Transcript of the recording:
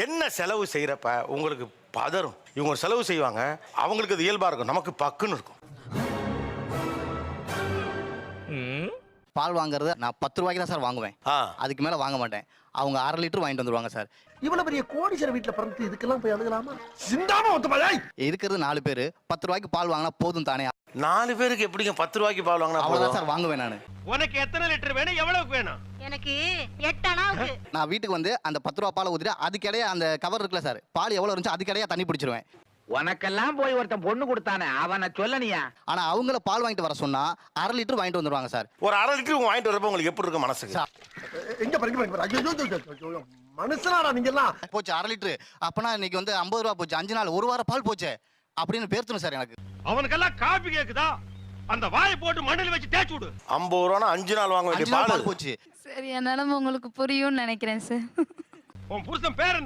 என்ன செலவு செய்யறப்ப உங்களுக்கு பதறும். இவங்க செலவு செய்வாங்க, அவங்களுக்கு அது இயல்பா இருக்கும், நமக்கு பக்குன்னு இருக்கும். பால் வாங்குறது நான் 10 ரூபாய்க்கு தான் சார் வாங்குவேன். அதுக்கு மேல வாங்க மாட்டேன். அவங்க 1/2 லிட்டர் வாங்கிட்டு வந்துருவாங்க சார். இவ்வளவு பெரிய கோடீஸ்வரர் வீட்டுல பிறந்து இதுக்கெல்லாம் போய் அழுகலாமா? சிந்தாம ஒத்துமாய் இருக்கிறது 4 பேரு. 10 ரூபாய்க்கு பால் வாங்கினா போதும் தானே. 4 பேருக்கு எப்படிங்க 10 ரூபாய்க்கு பால் வாங்கினா அவ்வளவுதான் சார் வாங்குவேன் நானு. உனக்கு எத்தனை லிட்டர் வேணும், எவ்வளவுக்கு வேணும்? எனக்கு 8 அணாவுக்கு. நான் வீட்டுக்கு வந்து அந்த 10 ரூபாய் பாலை ஊத்திட்டு அதுக்கிடையே அந்த கவர் இருக்குல்ல சார், பால் எவ்வளவு இருந்துச்சு அதுக்கிடையே தண்ணி பிடிச்சிருவேன். உனக்கெல்லாம் போய் ஒருத்தன் பொண்ணு கொடுத்தானே அவனை சொல்லனியா? ஆனா அவங்கள பால் வாங்கிட்டு வர சொன்னா 1/2 லிட்டர் வாங்கிட்டு வந்துருவாங்க சார். ஒரு 1/2 லிட்டர் வாங்கிட்டு வரப்ப உங்களுக்கு எப்படி இருக்கும் மனசுக்கு? எங்க பாருங்க ஐயோ மனுஷனாடா நீங்க எல்லாம். போச்சு 1/2 லிட்டர். அப்பனா இன்னைக்கு வந்து 50 ரூபாய் போச்சு. 5 நாள் 1 வாரம் பால் போச்சு அப்படின்னு பேர்த்தணும் சார் எனக்கு. அவனுக்கெல்லாம் காபி கேக்குதா? அந்த வாயை போட்டு மண்ணில் வச்சு தேய்ச்சு விடு. 50 ரூபானா 5 நாள் வாங்க வேண்டிய பால் போச்சு. சரி, என் நிலைமை உங்களுக்கு புரியும்னு நினைக்கிறேன் சார். உன் புருஷன் பேர் என்ன?